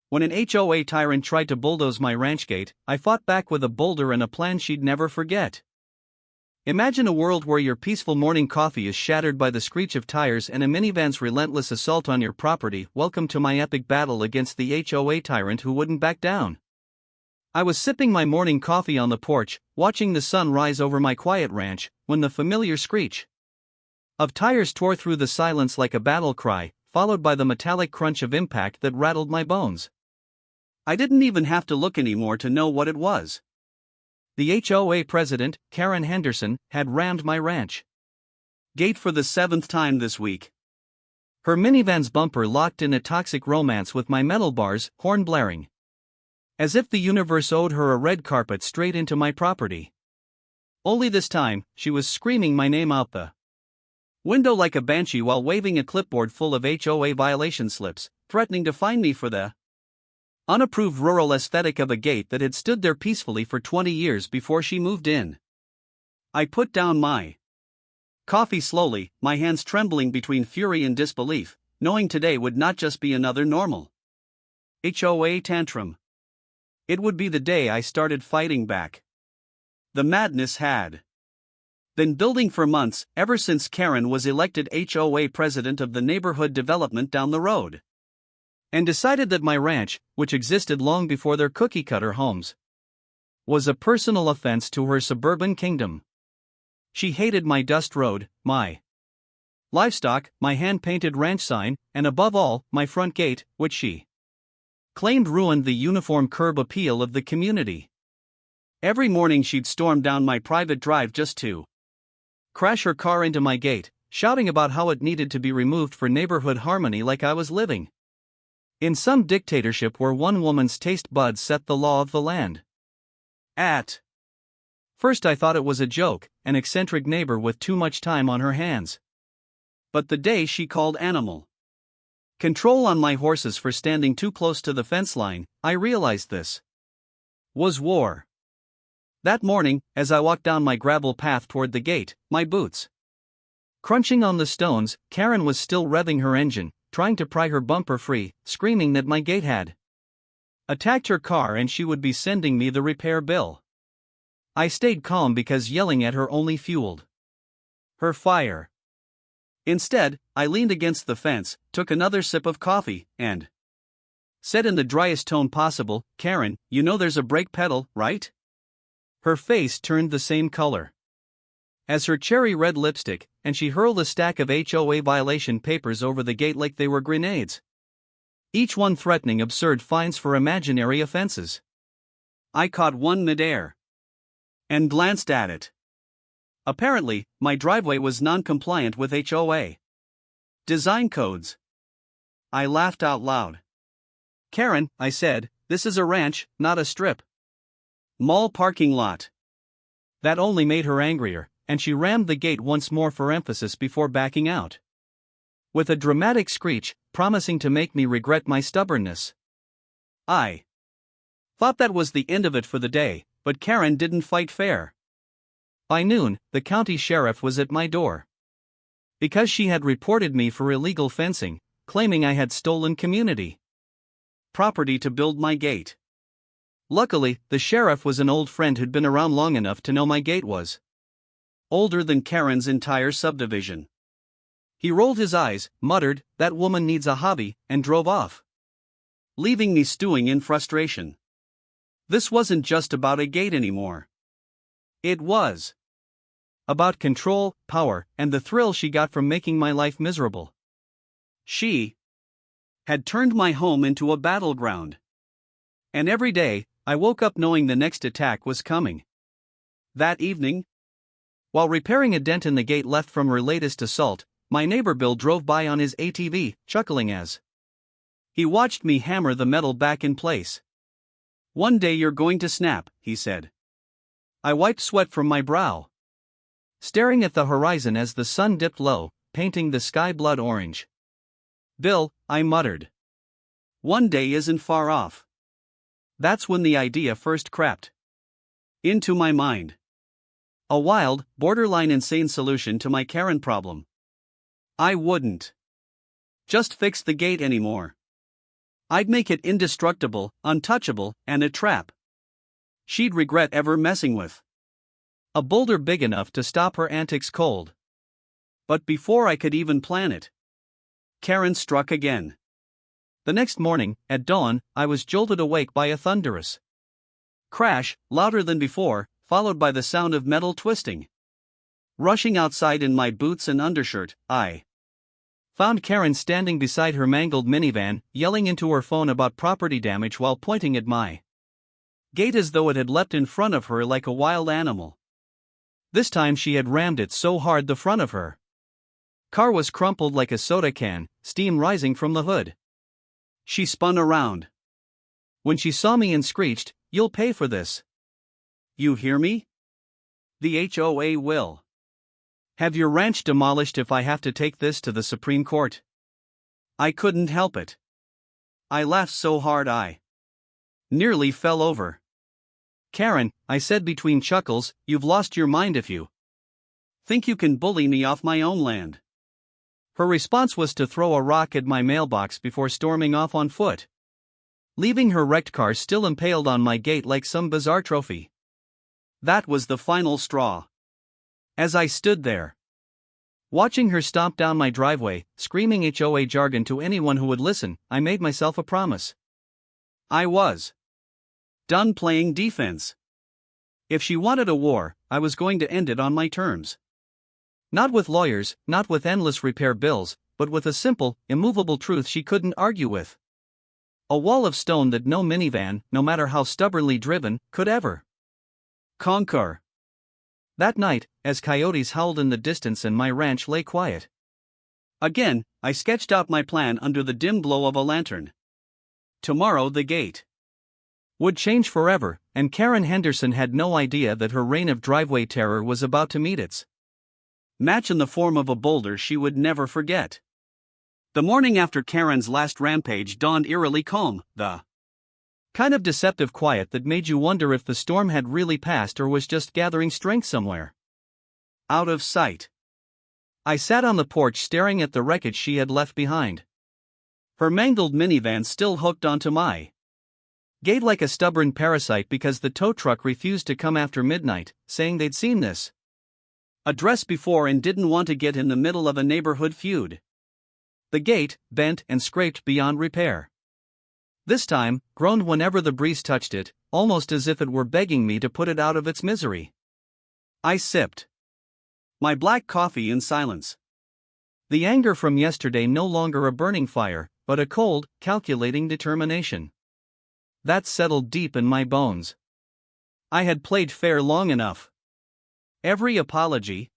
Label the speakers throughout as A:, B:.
A: When an HOA tyrant tried to bulldoze my ranch gate, I fought back with a boulder and a plan she'd never forget. Imagine a world where your peaceful morning coffee is shattered by the screech of tires and a minivan's relentless assault on your property. Welcome to my epic battle against the HOA tyrant who wouldn't back down. I was sipping my morning coffee on the porch, watching the sun rise over my quiet ranch, when the familiar screech of tires tore through the silence like a battle cry, followed by the metallic crunch of impact that rattled my bones. I didn't even have to look anymore to know what it was. The HOA president, Karen Henderson, had rammed my ranch gate for the 7th time this week. Her minivan's bumper locked in a toxic romance with my metal bars, horn blaring, as if the universe owed her a red carpet straight into my property. Only this time, she was screaming my name out the window like a banshee while waving a clipboard full of HOA violation slips, threatening to fine me for the unapproved rural aesthetic of a gate that had stood there peacefully for 20 years before she moved in. I put down my coffee slowly, my hands trembling between fury and disbelief, knowing today would not just be another normal HOA tantrum. It would be the day I started fighting back. The madness had been building for months, ever since Karen was elected HOA president of the neighborhood development down the road, and decided that my ranch, which existed long before their cookie-cutter homes, was a personal offense to her suburban kingdom. She hated my dust road, my livestock, my hand-painted ranch sign, and above all, my front gate, which she claimed ruined the uniform curb appeal of the community. Every morning she'd storm down my private drive just to crash her car into my gate, shouting about how it needed to be removed for neighborhood harmony like I was living in some dictatorship where one woman's taste buds set the law of the land. At first I thought it was a joke, an eccentric neighbor with too much time on her hands. But the day she called animal control on my horses for standing too close to the fence line, I realized this was war. That morning, as I walked down my gravel path toward the gate, my boots crunching on the stones, Karen was still revving her engine, trying to pry her bumper free, screaming that my gate had attacked her car and she would be sending me the repair bill. I stayed calm because yelling at her only fueled her fire. Instead, I leaned against the fence, took another sip of coffee, and said in the driest tone possible, "Karen, you know there's a brake pedal, right?" Her face turned the same color as her cherry red lipstick, and she hurled a stack of HOA violation papers over the gate like they were grenades, each one threatening absurd fines for imaginary offenses. I caught one midair and glanced at it. Apparently, my driveway was non-compliant with HOA design codes. I laughed out loud. "Karen," I said, "this is a ranch, not a strip mall parking lot." That only made her angrier, and she rammed the gate once more for emphasis before backing out, with a dramatic screech, promising to make me regret my stubbornness. I thought that was the end of it for the day, but Karen didn't fight fair. By noon, the county sheriff was at my door, because she had reported me for illegal fencing, claiming I had stolen community property to build my gate. Luckily, the sheriff was an old friend who'd been around long enough to know my gate was older than Karen's entire subdivision. He rolled his eyes, muttered, "That woman needs a hobby," and drove off, leaving me stewing in frustration. This wasn't just about a gate anymore. It was about control, power, and the thrill she got from making my life miserable. She had turned my home into a battleground. And every day, I woke up knowing the next attack was coming. That evening, while repairing a dent in the gate left from her latest assault, my neighbor Bill drove by on his ATV, chuckling as he watched me hammer the metal back in place. "One day you're going to snap," he said. I wiped sweat from my brow, staring at the horizon as the sun dipped low, painting the sky blood orange. "Bill," I muttered, "one day isn't far off." That's when the idea first crept into my mind. A wild, borderline insane solution to my Karen problem. I wouldn't just fix the gate anymore. I'd make it indestructible, untouchable, and a trap she'd regret ever messing with. A boulder big enough to stop her antics cold. But before I could even plan it, Karen struck again. The next morning, at dawn, I was jolted awake by a thunderous crash, louder than before, followed by the sound of metal twisting. Rushing outside in my boots and undershirt, I found Karen standing beside her mangled minivan, yelling into her phone about property damage while pointing at my gate as though it had leapt in front of her like a wild animal. This time she had rammed it so hard the front of her car was crumpled like a soda can, steam rising from the hood. She spun around. When she saw me and screeched, "You'll pay for this. You hear me? The HOA will have your ranch demolished if I have to take this to the Supreme Court." I couldn't help it. I laughed so hard I nearly fell over. "Karen," I said between chuckles, "you've lost your mind if you think you can bully me off my own land." Her response was to throw a rock at my mailbox before storming off on foot, leaving her wrecked car still impaled on my gate like some bizarre trophy. That was the final straw. As I stood there, watching her stomp down my driveway, screaming HOA jargon to anyone who would listen, I made myself a promise. I was done playing defense. If she wanted a war, I was going to end it on my terms. Not with lawyers, not with endless repair bills, but with a simple, immovable truth she couldn't argue with. A wall of stone that no minivan, no matter how stubbornly driven, could ever conquer. That night, as coyotes howled in the distance and my ranch lay quiet again, I sketched out my plan under the dim glow of a lantern. Tomorrow the gate would change forever, and Karen Henderson had no idea that her reign of driveway terror was about to meet its match in the form of a boulder she would never forget. The morning after Karen's last rampage dawned eerily calm, the kind of deceptive quiet that made you wonder if the storm had really passed or was just gathering strength somewhere out of sight. I sat on the porch staring at the wreckage she had left behind. Her mangled minivan still hooked onto my gate like a stubborn parasite because the tow truck refused to come after midnight, saying they'd seen this address before and didn't want to get in the middle of a neighborhood feud. The gate, bent and scraped beyond repair, this time, groaned whenever the breeze touched it, almost as if it were begging me to put it out of its misery. I sipped my black coffee in silence. The anger from yesterday no longer a burning fire, but a cold, calculating determination that settled deep in my bones. I had played fair long enough. Every apology,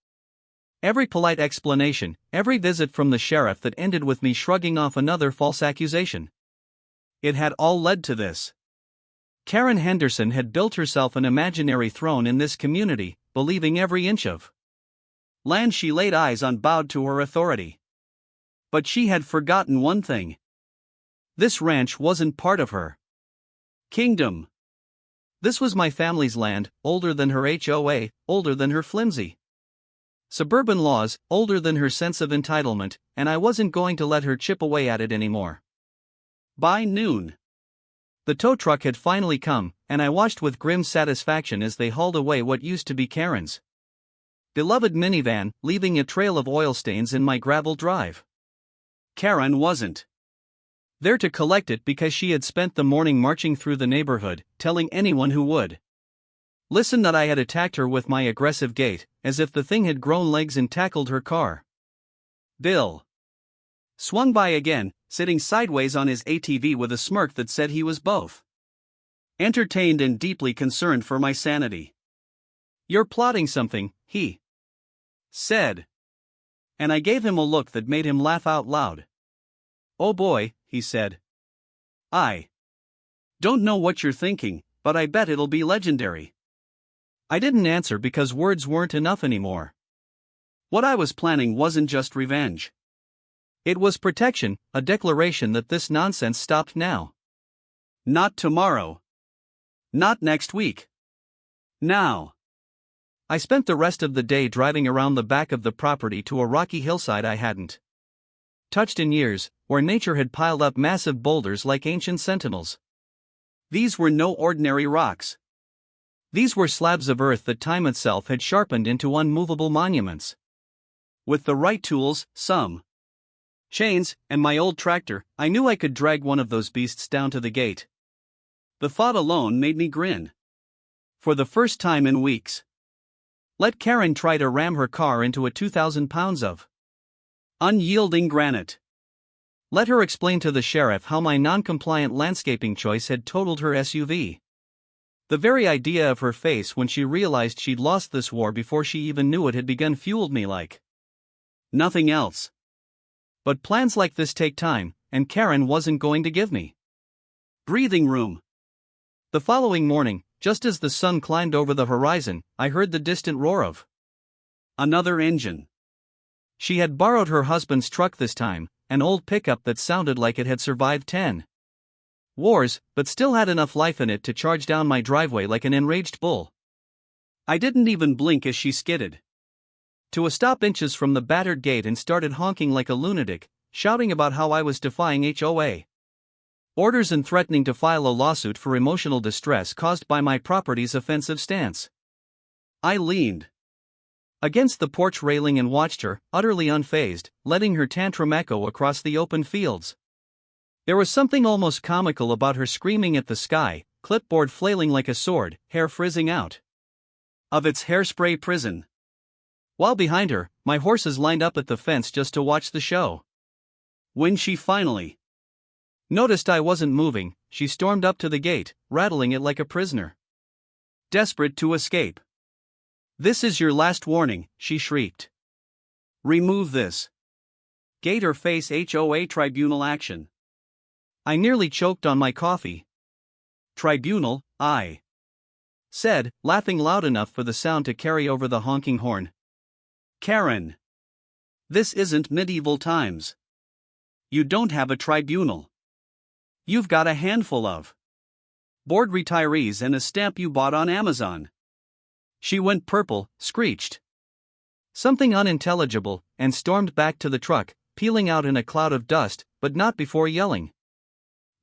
A: every polite explanation, every visit from the sheriff that ended with me shrugging off another false accusation. It had all led to this. Karen Henderson had built herself an imaginary throne in this community, believing every inch of land she laid eyes on bowed to her authority. But she had forgotten one thing. This ranch wasn't part of her kingdom. This was my family's land, older than her HOA, older than her flimsy suburban laws, older than her sense of entitlement, and I wasn't going to let her chip away at it anymore. By noon, the tow truck had finally come, and I watched with grim satisfaction as they hauled away what used to be Karen's beloved minivan, leaving a trail of oil stains in my gravel drive. Karen wasn't there to collect it because she had spent the morning marching through the neighborhood, telling anyone who would listen that I had attacked her with my aggressive gait, as if the thing had grown legs and tackled her car. Bill swung by again, sitting sideways on his ATV with a smirk that said he was both entertained and deeply concerned for my sanity. "You're plotting something," he said. And I gave him a look that made him laugh out loud. "Oh boy," he said. "I don't know what you're thinking, but I bet it'll be legendary." I didn't answer because words weren't enough anymore. What I was planning wasn't just revenge. It was protection, a declaration that this nonsense stopped now. Not tomorrow. Not next week. Now. I spent the rest of the day driving around the back of the property to a rocky hillside I hadn't touched in years, where nature had piled up massive boulders like ancient sentinels. These were no ordinary rocks. These were slabs of earth that time itself had sharpened into unmovable monuments. With the right tools, some chains, and my old tractor, I knew I could drag one of those beasts down to the gate. The thought alone made me grin. For the first time in weeks. Let Karen try to ram her car into a 2,000 pounds of unyielding granite. Let her explain to the sheriff how my non-compliant landscaping choice had totaled her SUV. The very idea of her face when she realized she'd lost this war before she even knew it had begun fueled me like nothing else. But plans like this take time, and Karen wasn't going to give me breathing room. The following morning, just as the sun climbed over the horizon, I heard the distant roar of another engine. She had borrowed her husband's truck this time, an old pickup that sounded like it had survived 10 wars, but still had enough life in it to charge down my driveway like an enraged bull. I didn't even blink as she skidded to a stop inches from the battered gate and started honking like a lunatic, shouting about how I was defying HOA orders and threatening to file a lawsuit for emotional distress caused by my property's offensive stance. I leaned against the porch railing and watched her, utterly unfazed, letting her tantrum echo across the open fields. There was something almost comical about her screaming at the sky, clipboard flailing like a sword, hair frizzing out of its hairspray prison. While behind her, my horses lined up at the fence just to watch the show. When she finally noticed I wasn't moving, she stormed up to the gate, rattling it like a prisoner desperate to escape. "This is your last warning," she shrieked. "Remove this gate or face HOA tribunal action." I nearly choked on my coffee. "Tribunal," I said, laughing loud enough for the sound to carry over the honking horn. "Karen, this isn't medieval times. You don't have a tribunal. You've got a handful of bored retirees and a stamp you bought on Amazon." She went purple, screeched something unintelligible, and stormed back to the truck, peeling out in a cloud of dust, but not before yelling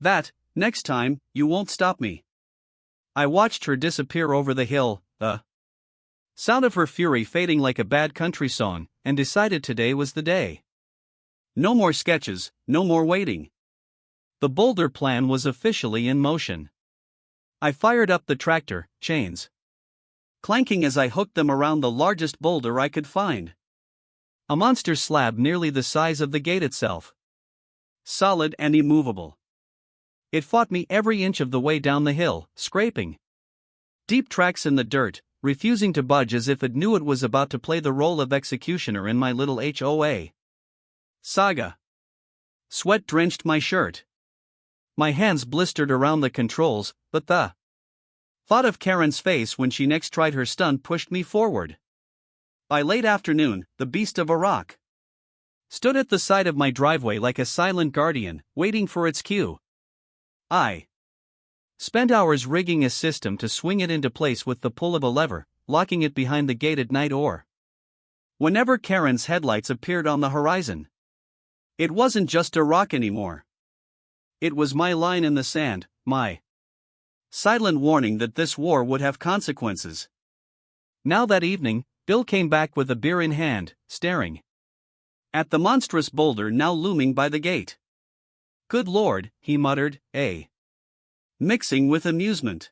A: that, "Next time, you won't stop me." I watched her disappear over the hill, the sound of her fury fading like a bad country song, and decided today was the day. No more sketches, no more waiting. The Boulder plan was officially in motion. I fired up the tractor, chains clanking as I hooked them around the largest boulder I could find. A monster slab nearly the size of the gate itself. Solid and immovable. It fought me every inch of the way down the hill, scraping deep tracks in the dirt, refusing to budge as if it knew it was about to play the role of executioner in my little HOA saga. Sweat drenched my shirt. My hands blistered around the controls, but the thought of Karen's face when she next tried her stunt pushed me forward. By late afternoon, the beast of a rock stood at the side of my driveway like a silent guardian, waiting for its cue. I spent hours rigging a system to swing it into place with the pull of a lever, locking it behind the gate at night or whenever Karen's headlights appeared on the horizon. It wasn't just a rock anymore. It was my line in the sand, my silent warning that this war would have consequences. Now that evening, Bill came back with a beer in hand, staring at the monstrous boulder now looming by the gate. "Good Lord," he muttered, mixing with amusement.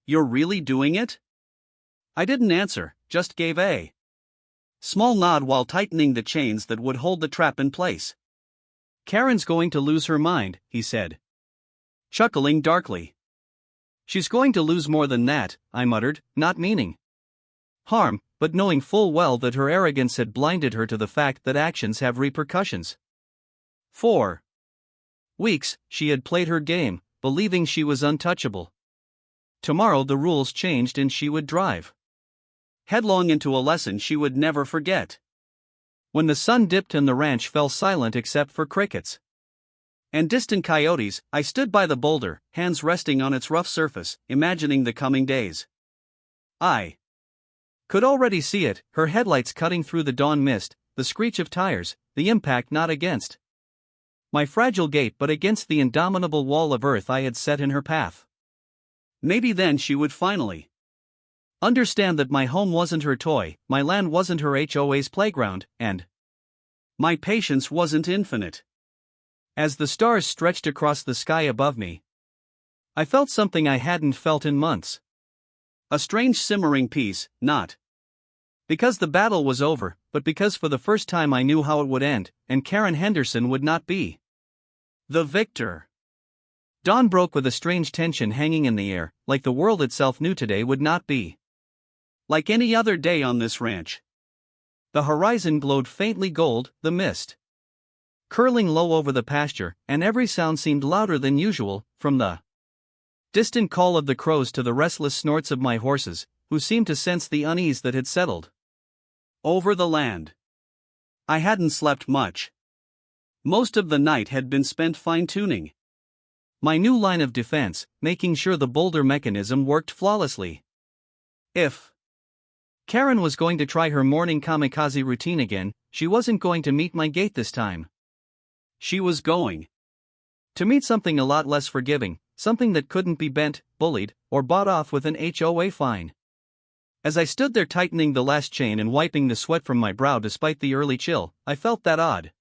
A: "You're really doing it?" I didn't answer, just gave a small nod while tightening the chains that would hold the trap in place. "Karen's going to lose her mind," he said, chuckling darkly. "She's going to lose more than that," I muttered, not meaning harm, but knowing full well that her arrogance had blinded her to the fact that actions have repercussions. For weeks, she had played her game, believing she was untouchable. Tomorrow the rules changed and she would drive headlong into a lesson she would never forget. When the sun dipped and the ranch fell silent except for crickets and distant coyotes, I stood by the boulder, hands resting on its rough surface, imagining the coming days. I could already see it, her headlights cutting through the dawn mist, the screech of tires, the impact not against my fragile gate but against the indomitable wall of earth I had set in her path. Maybe then she would finally understand that my home wasn't her toy, my land wasn't her HOA's playground, and my patience wasn't infinite. As the stars stretched across the sky above me, I felt something I hadn't felt in months. A strange simmering peace, not because the battle was over, but because for the first time I knew how it would end, and Karen Henderson would not be the victor. Dawn broke with a strange tension hanging in the air, like the world itself knew today would not be like any other day on this ranch. The horizon glowed faintly gold, the mist curling low over the pasture, and every sound seemed louder than usual, from the distant call of the crows to the restless snorts of my horses, who seemed to sense the unease that had settled over the land. I hadn't slept much. Most of the night had been spent fine-tuning my new line of defense, making sure the Boulder mechanism worked flawlessly. If Karen was going to try her morning kamikaze routine again, she wasn't going to meet my gate this time. She was going to meet something a lot less forgiving, something that couldn't be bent, bullied, or bought off with an HOA fine. As I stood there tightening the last chain and wiping the sweat from my brow despite the early chill, I felt that odd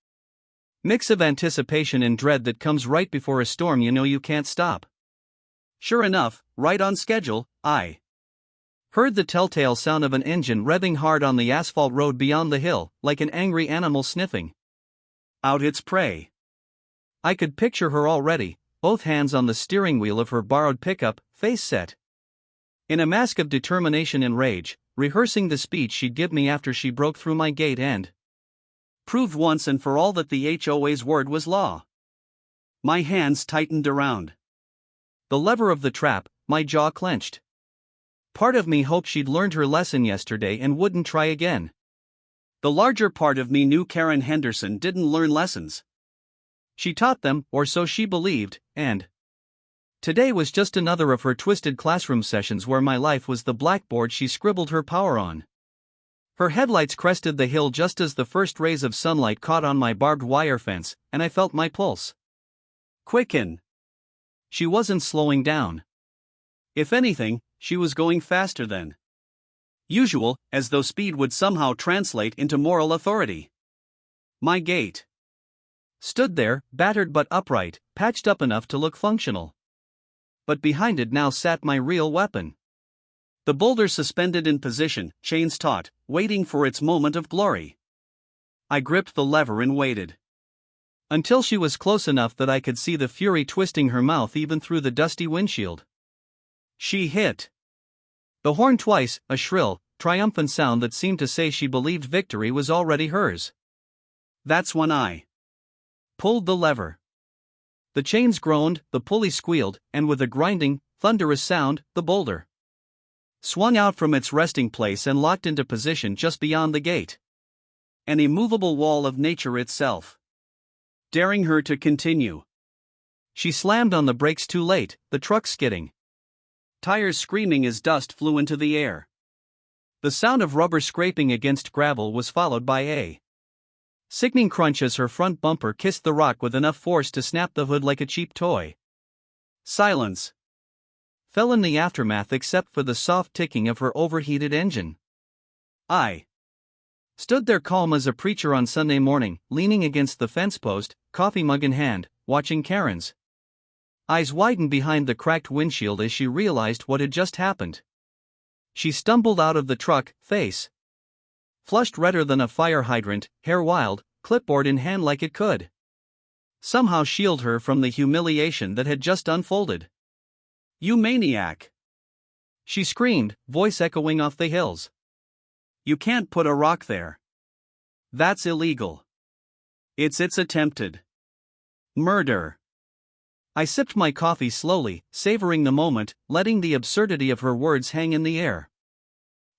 A: mix of anticipation and dread that comes right before a storm you know you can't stop. Sure enough, right on schedule, I heard the telltale sound of an engine revving hard on the asphalt road beyond the hill, like an angry animal sniffing out its prey. I could picture her already, both hands on the steering wheel of her borrowed pickup, face set in a mask of determination and rage, rehearsing the speech she'd give me after she broke through my gate and proved once and for all that the HOA's word was law. My hands tightened around the lever of the trap, my jaw clenched. Part of me hoped she'd learned her lesson yesterday and wouldn't try again. The larger part of me knew Karen Henderson didn't learn lessons. She taught them, or so she believed, and today was just another of her twisted classroom sessions where my life was the blackboard she scribbled her power on. Her headlights crested the hill just as the first rays of sunlight caught on my barbed wire fence, and I felt my pulse quicken. She wasn't slowing down. If anything, she was going faster than usual, as though speed would somehow translate into moral authority. My gate stood there, battered but upright, patched up enough to look functional. But behind it now sat my real weapon. The boulder suspended in position, chains taut, waiting for its moment of glory. I gripped the lever and waited until she was close enough that I could see the fury twisting her mouth even through the dusty windshield. She hit the horn twice, a shrill, triumphant sound that seemed to say she believed victory was already hers. That's when I pulled the lever. The chains groaned, the pulley squealed, and with a grinding, thunderous sound, the boulder swung out from its resting place and locked into position just beyond the gate. An immovable wall of nature itself, daring her to continue. She slammed on the brakes too late, the truck skidding, tires screaming as dust flew into the air. The sound of rubber scraping against gravel was followed by a sickening crunch as her front bumper kissed the rock with enough force to snap the hood like a cheap toy. Silence fell in the aftermath except for the soft ticking of her overheated engine. I stood there calm as a preacher on Sunday morning, leaning against the fence post, coffee mug in hand, watching Karen's eyes widen behind the cracked windshield as she realized what had just happened. She stumbled out of the truck, face flushed redder than a fire hydrant, hair wild, clipboard in hand like it could somehow shield her from the humiliation that had just unfolded. "You maniac!" she screamed, voice echoing off the hills. "You can't put a rock there. That's illegal. It's attempted murder." I sipped my coffee slowly, savoring the moment, letting the absurdity of her words hang in the air.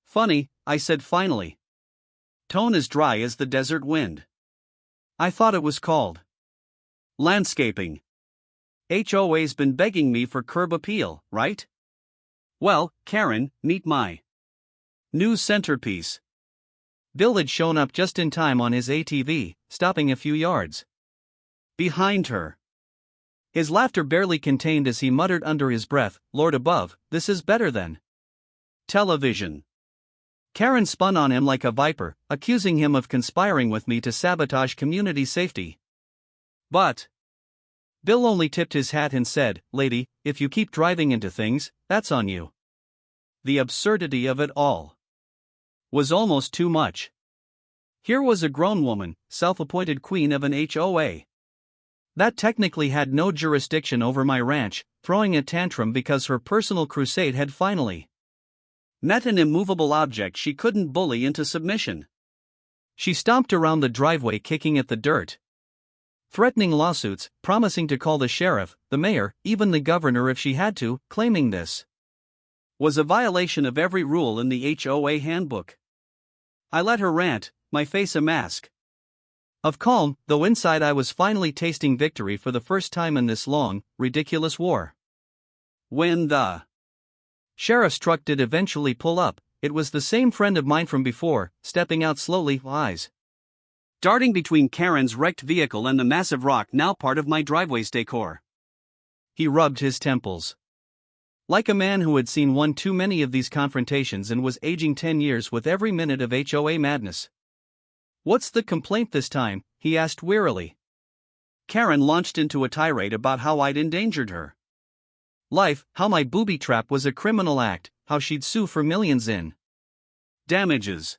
A: "Funny," I said finally. "Tone as dry as the desert wind. I thought it was called landscaping. HOA's been begging me for curb appeal, right? Well, Karen, meet my new centerpiece. Bill had shown up just in time on his ATV, stopping a few yards behind her. His laughter barely contained as he muttered under his breath, "Lord above, this is better than television." Karen spun on him like a viper, accusing him of conspiring with me to sabotage community safety. But Bill only tipped his hat and said, "Lady, if you keep driving into things, that's on you." The absurdity of it all was almost too much. Here was a grown woman, self-appointed queen of an HOA, that technically had no jurisdiction over my ranch, throwing a tantrum because her personal crusade had finally met an immovable object she couldn't bully into submission. She stomped around the driveway kicking at the dirt, threatening lawsuits, promising to call the sheriff, the mayor, even the governor if she had to, claiming this was a violation of every rule in the HOA handbook. I let her rant, my face a mask of calm, though inside I was finally tasting victory for the first time in this long, ridiculous war. When the sheriff's truck did eventually pull up, it was the same friend of mine from before, stepping out slowly, eyes darting between Karen's wrecked vehicle and the massive rock now part of my driveway's decor. He rubbed his temples, like a man who had seen one too many of these confrontations and was aging 10 years with every minute of HOA madness. "What's the complaint this time?" he asked wearily. Karen launched into a tirade about how I'd endangered her life, how my booby trap was a criminal act, how she'd sue for millions in damages.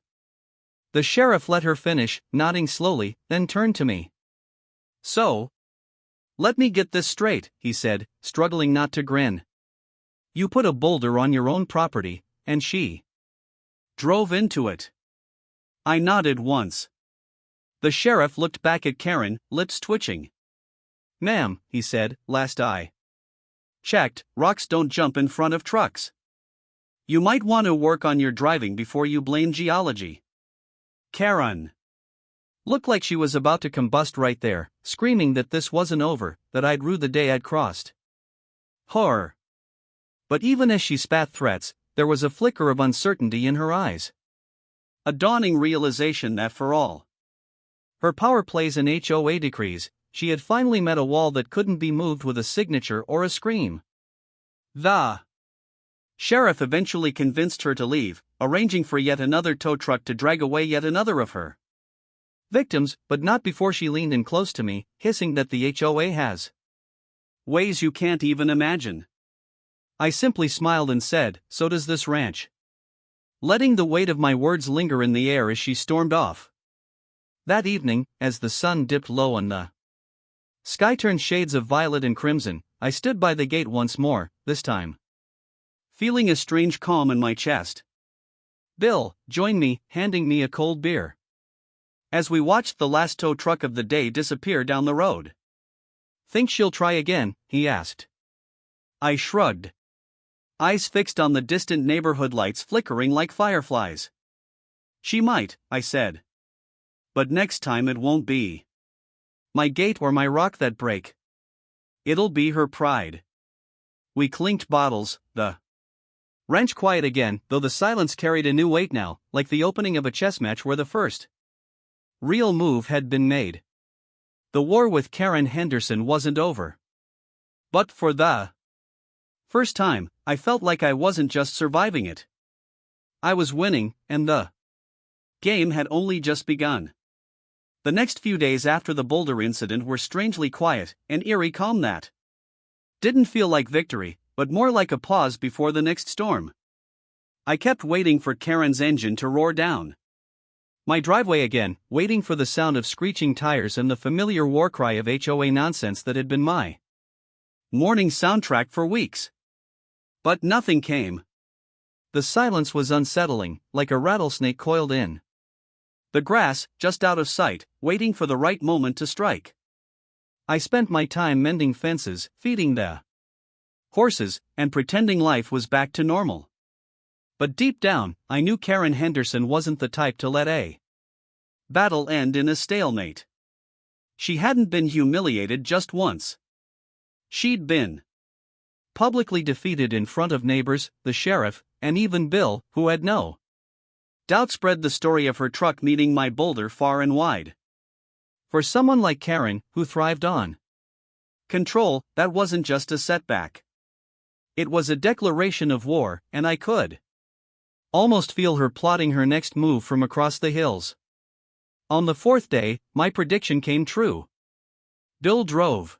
A: The sheriff let her finish, nodding slowly, then turned to me. "So, let me get this straight," he said, struggling not to grin. "You put a boulder on your own property, and she drove into it." I nodded once. The sheriff looked back at Karen, lips twitching. "Ma'am," he said, last I checked, rocks don't jump in front of trucks. You might want to work on your driving before you blame geology." Karen looked like she was about to combust right there, screaming that this wasn't over, that I'd rue the day I'd crossed her. But even as she spat threats, there was a flicker of uncertainty in her eyes. A dawning realization that for all her power plays and HOA decrees, she had finally met a wall that couldn't be moved with a signature or a scream. The sheriff eventually convinced her to leave, arranging for yet another tow truck to drag away yet another of her victims, but not before she leaned in close to me, hissing that the HOA has ways you can't even imagine. I simply smiled and said, "So does this ranch," letting the weight of my words linger in the air as she stormed off. That evening, as the sun dipped low and the sky turned shades of violet and crimson, I stood by the gate once more, this time feeling a strange calm in my chest. Bill joined me, handing me a cold beer, as we watched the last tow truck of the day disappear down the road. "Think she'll try again?" he asked. I shrugged, eyes fixed on the distant neighborhood lights flickering like fireflies. "She might," I said. "But next time it won't be my gate or my rock that break. It'll be her pride." We clinked bottles, the ranch quiet again, though the silence carried a new weight now, like the opening of a chess match where the first real move had been made. The war with Karen Henderson wasn't over. But for the first time, I felt like I wasn't just surviving it. I was winning, and the game had only just begun. The next few days after the Boulder incident were strangely quiet, an eerie calm that didn't feel like victory, but more like a pause before the next storm. I kept waiting for Karen's engine to roar down my driveway again, waiting for the sound of screeching tires and the familiar war cry of HOA nonsense that had been my morning soundtrack for weeks. But nothing came. The silence was unsettling, like a rattlesnake coiled in the grass, just out of sight, waiting for the right moment to strike. I spent my time mending fences, feeding the horses, and pretending life was back to normal. But deep down, I knew Karen Henderson wasn't the type to let a battle end in a stalemate. She hadn't been humiliated just once. She'd been publicly defeated in front of neighbors, the sheriff, and even Bill, who had no Doubt spread the story of her truck meeting my Boulder far and wide. For someone like Karen, who thrived on control, that wasn't just a setback. It was a declaration of war, and I could almost feel her plotting her next move from across the hills. On the fourth day, my prediction came true. Bill drove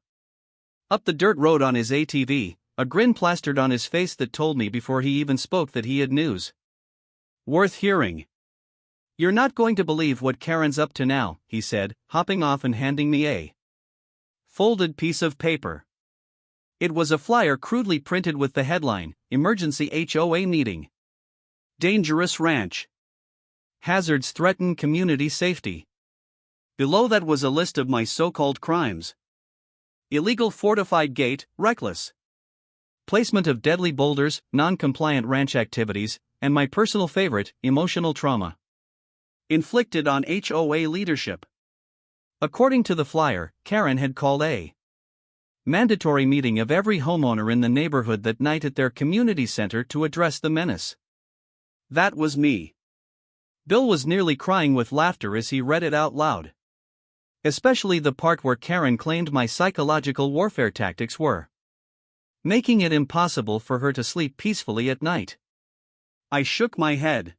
A: up the dirt road on his ATV, a grin plastered on his face that told me before he even spoke that he had news worth hearing. "You're not going to believe what Karen's up to now," he said, hopping off and handing me a folded piece of paper. It was a flyer crudely printed with the headline, "Emergency HOA Meeting. Dangerous Ranch. Hazards threaten community safety." Below that was a list of my so-called crimes. Illegal fortified gate, reckless placement of deadly boulders, non-compliant ranch activities, and my personal favorite, emotional trauma inflicted on HOA leadership. According to the flyer, Karen had called a mandatory meeting of every homeowner in the neighborhood that night at their community center to address the menace. That was me. Bill was nearly crying with laughter as he read it out loud. Especially the part where Karen claimed my psychological warfare tactics were making it impossible for her to sleep peacefully at night. I shook my head,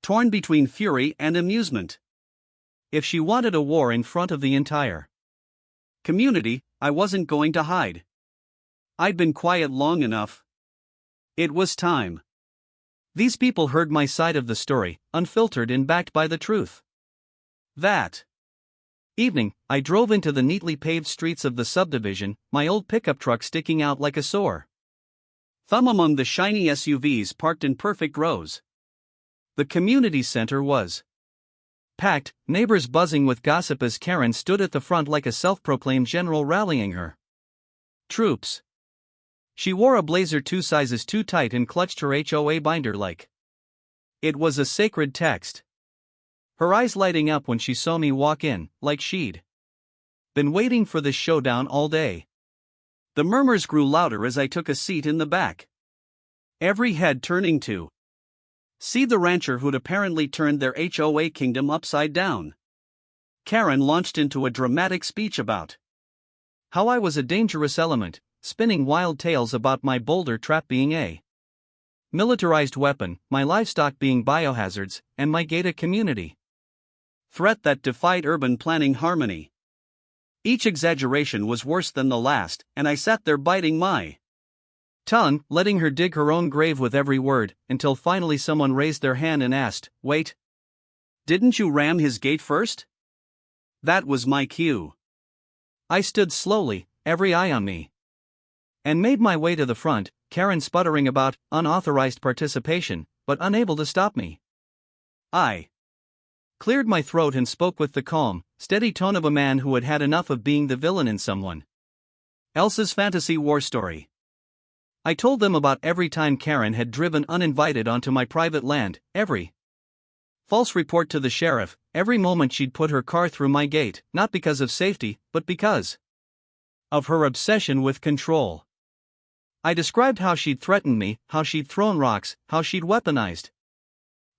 A: torn between fury and amusement. If she wanted a war in front of the entire community, I wasn't going to hide. I'd been quiet long enough. It was time. These people heard my side of the story, unfiltered and backed by the truth. That evening, I drove into the neatly paved streets of the subdivision, my old pickup truck sticking out like a sore thumb among the shiny SUVs parked in perfect rows. The community center was packed, neighbors buzzing with gossip as Karen stood at the front like a self-proclaimed general rallying her troops. She wore a blazer 2 sizes too tight and clutched her HOA binder like it was a sacred text. Her eyes lighting up when she saw me walk in, like she'd been waiting for this showdown all day. The murmurs grew louder as I took a seat in the back, every head turning to see the rancher who'd apparently turned their HOA kingdom upside down. Karen launched into a dramatic speech about how I was a dangerous element, spinning wild tales about my Boulder trap being a militarized weapon, my livestock being biohazards, and my gate a community threat that defied urban planning harmony. Each exaggeration was worse than the last, and I sat there biting my tongue, letting her dig her own grave with every word, until finally someone raised their hand and asked, "Wait, didn't you ram his gate first?" That was my cue. I stood slowly, every eye on me, and made my way to the front, Karen sputtering about unauthorized participation, but unable to stop me. I cleared my throat and spoke with the calm, steady tone of a man who had had enough of being the villain in someone else's fantasy war story. I told them about every time Karen had driven uninvited onto my private land, every false report to the sheriff, every moment she'd put her car through my gate, not because of safety, but because of her obsession with control. I described how she'd threatened me, how she'd thrown rocks, how she'd weaponized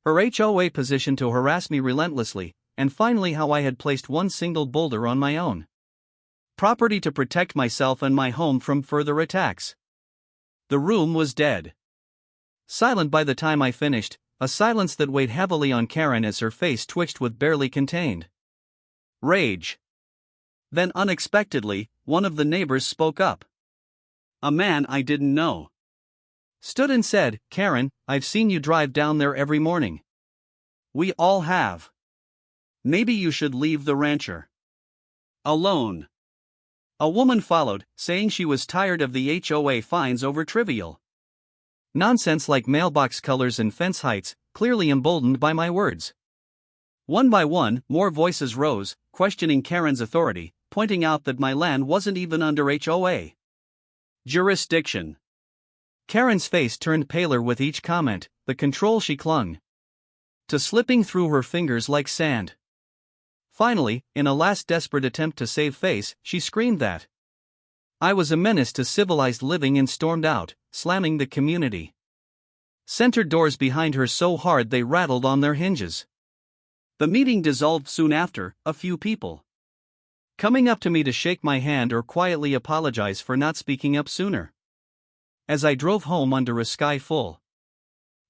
A: her HOA position to harass me relentlessly, and finally how I had placed one single boulder on my own property to protect myself and my home from further attacks. The room was dead silent by the time I finished, a silence that weighed heavily on Karen as her face twitched with barely contained rage. Then unexpectedly, one of the neighbors spoke up. A man I didn't know stood and said, "Karen, I've seen you drive down there every morning." "We all have. Maybe you should leave the rancher alone." A woman followed, saying she was tired of the HOA fines over trivial nonsense like mailbox colors and fence heights, clearly emboldened by my words. One by one, more voices rose, questioning Karen's authority, pointing out that my land wasn't even under HOA jurisdiction. Karen's face turned paler with each comment, the control she clung to slipping through her fingers like sand. Finally, in a last desperate attempt to save face, she screamed that I was a menace to civilized living and stormed out, slamming the community Centered doors behind her so hard they rattled on their hinges. The meeting dissolved soon after, a few people coming up to me to shake my hand or quietly apologize for not speaking up sooner. As I drove home under a sky full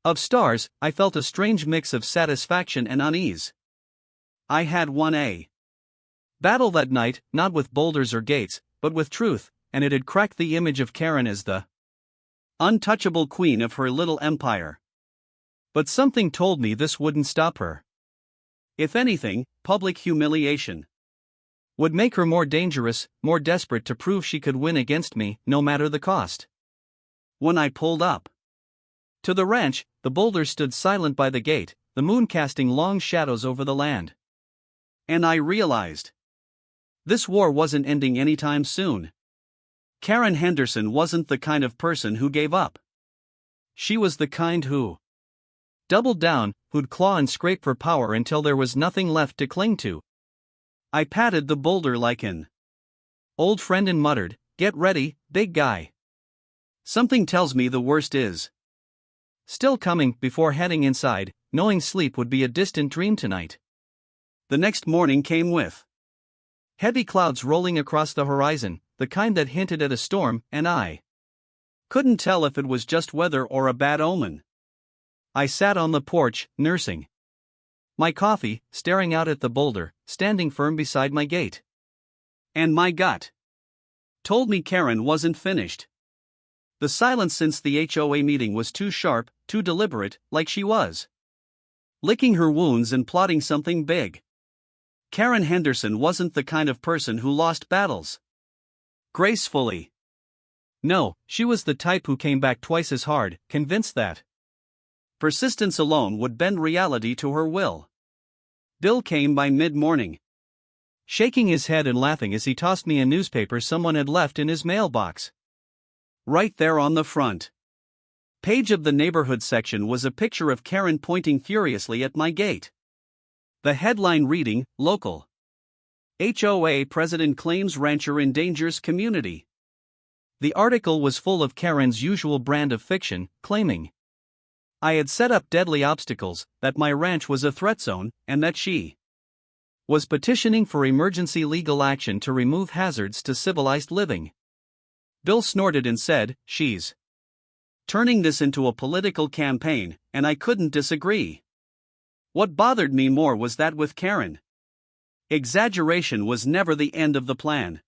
A: of stars, I felt a strange mix of satisfaction and unease. I had won a battle that night, not with boulders or gates, but with truth, and it had cracked the image of Karen as the untouchable queen of her little empire. But something told me this wouldn't stop her. If anything, public humiliation would make her more dangerous, more desperate to prove she could win against me, no matter the cost. When I pulled up to the ranch, the boulders stood silent by the gate, the moon casting long shadows over the land. And I realized this war wasn't ending anytime soon. Karen Henderson wasn't the kind of person who gave up. She was the kind who doubled down, who'd claw and scrape for power until there was nothing left to cling to. I patted the boulder like an old friend and muttered, "Get ready, big guy. Something tells me the worst is still coming," before heading inside, knowing sleep would be a distant dream tonight. The next morning came with heavy clouds rolling across the horizon, the kind that hinted at a storm, and I couldn't tell if it was just weather or a bad omen. I sat on the porch, nursing my coffee, staring out at the boulder, standing firm beside my gate. And my gut told me Karen wasn't finished. The silence since the HOA meeting was too sharp, too deliberate, like she was licking her wounds and plotting something big. Karen Henderson wasn't the kind of person who lost battles gracefully. No, she was the type who came back twice as hard, convinced that persistence alone would bend reality to her will. Bill came by mid-morning, shaking his head and laughing as he tossed me a newspaper someone had left in his mailbox. Right there on the front page of the neighborhood section was a picture of Karen pointing furiously at my gate. The headline reading, "Local HOA President Claims Rancher Endangers Community." The article was full of Karen's usual brand of fiction, claiming I had set up deadly obstacles, that my ranch was a threat zone, and that she was petitioning for emergency legal action to remove hazards to civilized living. Bill snorted and said, "She's turning this into a political campaign," and I couldn't disagree. What bothered me more was that with Karen, exaggeration was never the end of the plan.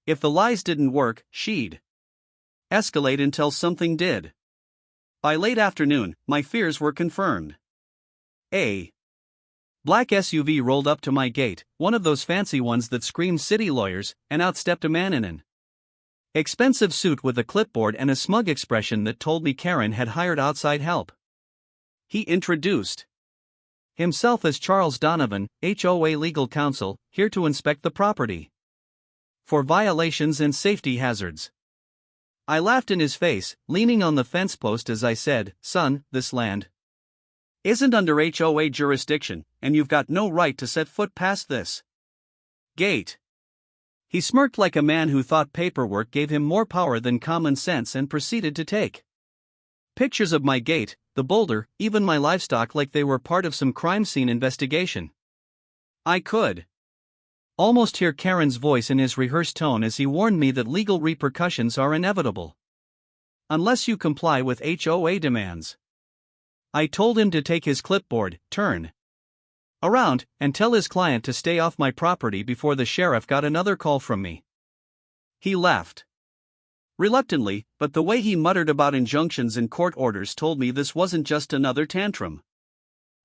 A: If the lies didn't work, she'd escalate until something did. By late afternoon, my fears were confirmed. A black SUV rolled up to my gate, one of those fancy ones that scream city lawyers, and out stepped a man in an expensive suit with a clipboard and a smug expression that told me Karen had hired outside help. He introduced himself as Charles Donovan, HOA legal counsel, here to inspect the property for violations and safety hazards. I laughed in his face, leaning on the fence post as I said, "Son, this land isn't under HOA jurisdiction, and you've got no right to set foot past this gate." He smirked like a man who thought paperwork gave him more power than common sense and proceeded to take pictures of my gate, the boulder, even my livestock like they were part of some crime scene investigation. I could almost hear Karen's voice in his rehearsed tone as he warned me that legal repercussions are inevitable unless you comply with HOA demands. I told him to take his clipboard, turn around, and tell his client to stay off my property before the sheriff got another call from me. He left reluctantly, but the way he muttered about injunctions and court orders told me this wasn't just another tantrum.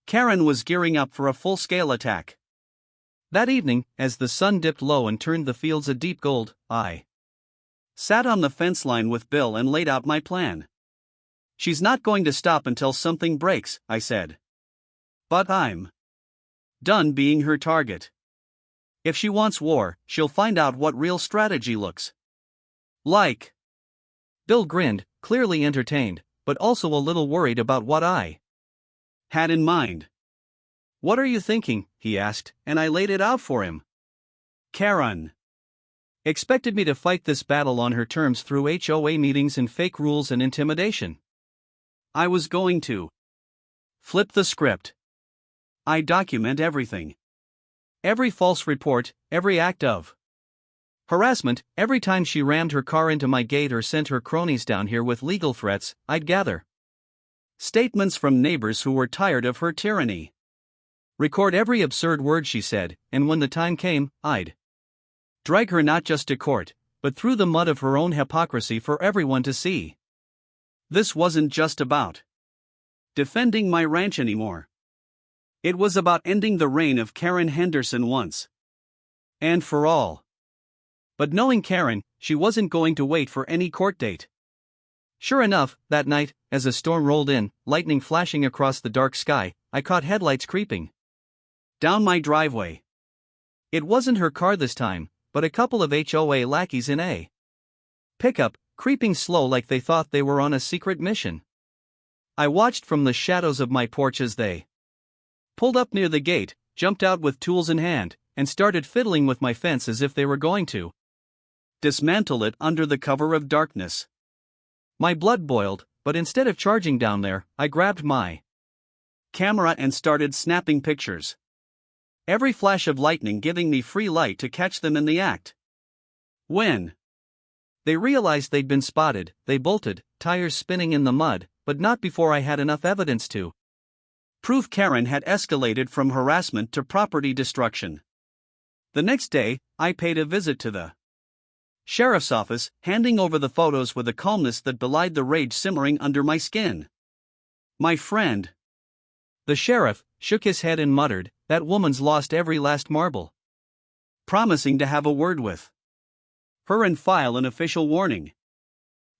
A: Karen was gearing up for a full-scale attack. That evening, as the sun dipped low and turned the fields a deep gold, I sat on the fence line with Bill and laid out my plan. "She's not going to stop until something breaks," I said. "But I'm done being her target. If she wants war, she'll find out what real strategy looks like." Bill grinned, clearly entertained, but also a little worried about what I had in mind. "What are you thinking?" he asked, and I laid it out for him. Karen expected me to fight this battle on her terms through HOA meetings and fake rules and intimidation. I was going to flip the script. I document everything. Every false report, every act of harassment, every time she rammed her car into my gate or sent her cronies down here with legal threats, I'd gather statements from neighbors who were tired of her tyranny. Record every absurd word she said, and when the time came, I'd drag her not just to court, but through the mud of her own hypocrisy for everyone to see. This wasn't just about defending my ranch anymore. It was about ending the reign of Karen Henderson once and for all. But knowing Karen, she wasn't going to wait for any court date. Sure enough, that night, as a storm rolled in, lightning flashing across the dark sky, I caught headlights creeping down my driveway. It wasn't her car this time, but a couple of HOA lackeys in a pickup, creeping slow like they thought they were on a secret mission. I watched from the shadows of my porch as they pulled up near the gate, jumped out with tools in hand, and started fiddling with my fence as if they were going to dismantle it under the cover of darkness. My blood boiled, but instead of charging down there, I grabbed my camera and started snapping pictures. Every flash of lightning giving me free light to catch them in the act. When they realized they'd been spotted, they bolted, tires spinning in the mud, but not before I had enough evidence to prove Karen had escalated from harassment to property destruction. The next day, I paid a visit to the sheriff's office, handing over the photos with a calmness that belied the rage simmering under my skin. My friend, the sheriff, shook his head and muttered, "That woman's lost every last marble," promising to have a word with her and file an official warning.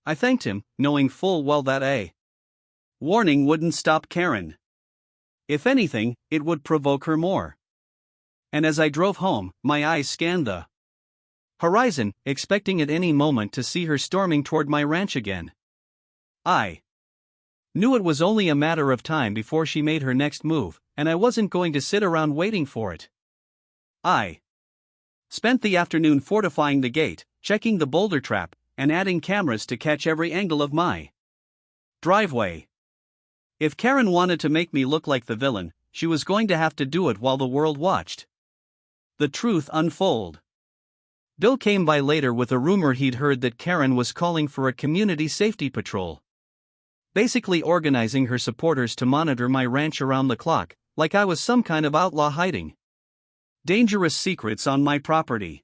A: I thanked him, knowing full well that a warning wouldn't stop Karen. If anything, it would provoke her more. And as I drove home, my eyes scanned the horizon, expecting at any moment to see her storming toward my ranch again. I knew it was only a matter of time before she made her next move, and I wasn't going to sit around waiting for it. I spent the afternoon fortifying the gate, checking the boulder trap, and adding cameras to catch every angle of my driveway. If Karen wanted to make me look like the villain, she was going to have to do it while the world watched the truth unfold. Bill came by later with a rumor he'd heard that Karen was calling for a community safety patrol, basically organizing her supporters to monitor my ranch around the clock, like I was some kind of outlaw hiding dangerous secrets on my property.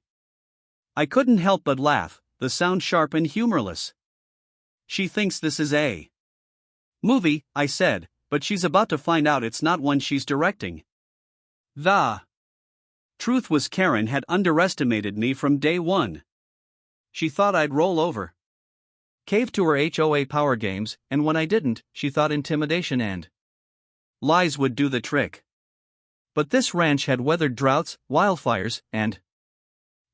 A: I couldn't help but laugh, the sound sharp and humorless. "She thinks this is a movie," I said, "but she's about to find out it's not one she's directing." The truth was Karen had underestimated me from day one. She thought I'd roll over, cave to her HOA power games, and when I didn't, she thought intimidation and lies would do the trick. But this ranch had weathered droughts, wildfires, and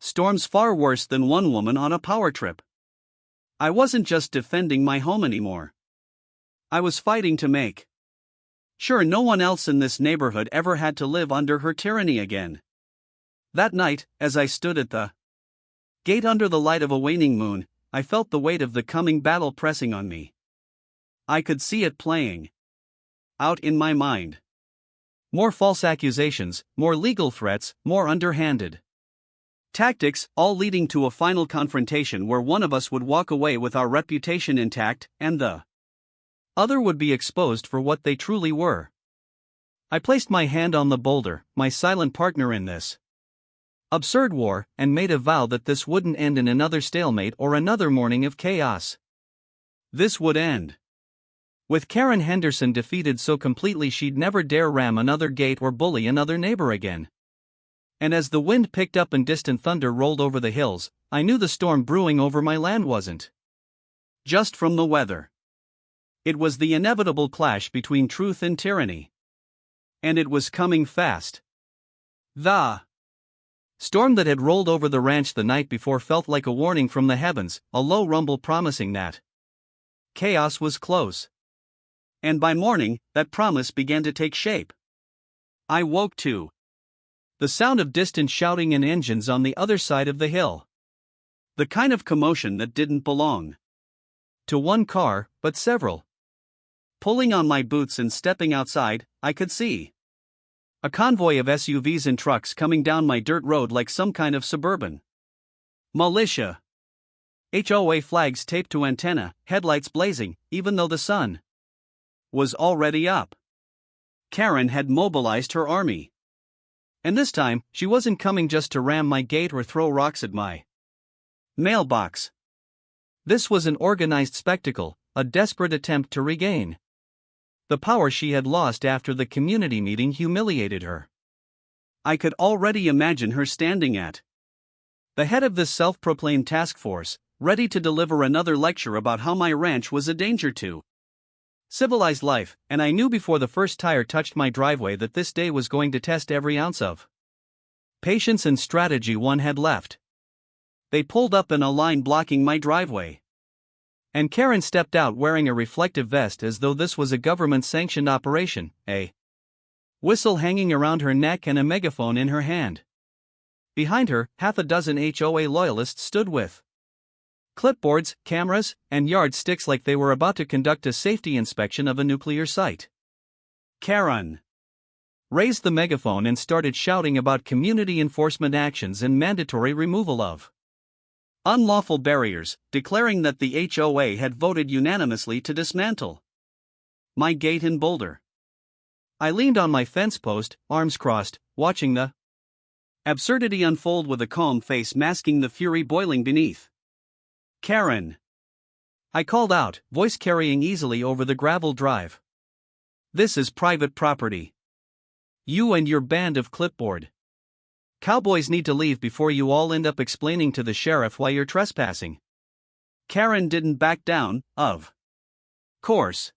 A: storms far worse than one woman on a power trip. I wasn't just defending my home anymore. I was fighting to make sure no one else in this neighborhood ever had to live under her tyranny again. That night, as I stood at the gate under the light of a waning moon, I felt the weight of the coming battle pressing on me. I could see it playing out in my mind. More false accusations, more legal threats, more underhanded tactics, all leading to a final confrontation where one of us would walk away with our reputation intact, and the other would be exposed for what they truly were. I placed my hand on the boulder, my silent partner in this absurd war, and made a vow that this wouldn't end in another stalemate or another morning of chaos. This would end with Karen Henderson defeated so completely she'd never dare ram another gate or bully another neighbor again. And as the wind picked up and distant thunder rolled over the hills, I knew the storm brewing over my land wasn't just from the weather. It was the inevitable clash between truth and tyranny. And it was coming fast. The storm that had rolled over the ranch the night before felt like a warning from the heavens, a low rumble promising that chaos was close. And by morning, that promise began to take shape. I woke to the sound of distant shouting and engines on the other side of the hill. The kind of commotion that didn't belong to one car, but several. Pulling on my boots and stepping outside, I could see a convoy of SUVs and trucks coming down my dirt road like some kind of suburban militia. HOA flags taped to antenna, headlights blazing, even though the sun was already up. Karen had mobilized her army. And this time, she wasn't coming just to ram my gate or throw rocks at my mailbox. This was an organized spectacle, a desperate attempt to regain the power she had lost after the community meeting humiliated her. I could already imagine her standing at the head of this self-proclaimed task force, ready to deliver another lecture about how my ranch was a danger to civilized life, and I knew before the first tire touched my driveway that this day was going to test every ounce of patience and strategy one had left. They pulled up in a line blocking my driveway. And Karen stepped out wearing a reflective vest as though this was a government-sanctioned operation, a whistle hanging around her neck and a megaphone in her hand. Behind her, half a dozen HOA loyalists stood with clipboards, cameras, and yardsticks like they were about to conduct a safety inspection of a nuclear site. Karen raised the megaphone and started shouting about community enforcement actions and mandatory removal of unlawful barriers, declaring that the HOA had voted unanimously to dismantle my gate in Boulder. I leaned on my fence post, arms crossed, watching the absurdity unfold with a calm face masking the fury boiling beneath. Karen, I called out, voice carrying easily over the gravel drive. This is private property. You and your band of clipboard cowboys need to leave before you all end up explaining to the sheriff why you're trespassing. Karen didn't back down, of course.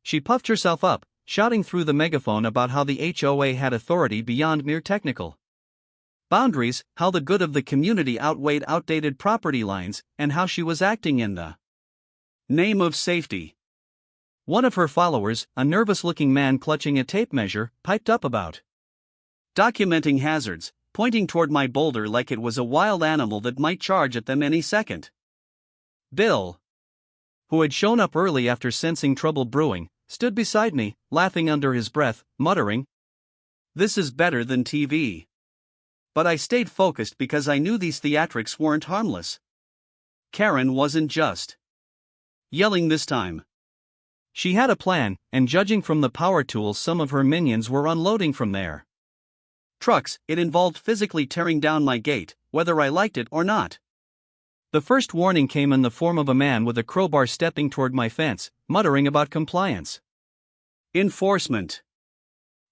A: She puffed herself up, shouting through the megaphone about how the HOA had authority beyond mere technical boundaries, how the good of the community outweighed outdated property lines, and how she was acting in the name of safety. One of her followers, a nervous-looking man clutching a tape measure, piped up about documenting hazards, pointing toward my Boulder like it was a wild animal that might charge at them any second. Bill, who had shown up early after sensing trouble brewing, stood beside me, laughing under his breath, muttering, "This is better than TV." But I stayed focused because I knew these theatrics weren't harmless. Karen wasn't just yelling this time. She had a plan, and judging from the power tools some of her minions were unloading from their trucks, it involved physically tearing down my gate, whether I liked it or not. The first warning came in the form of a man with a crowbar stepping toward my fence, muttering about compliance. Enforcement.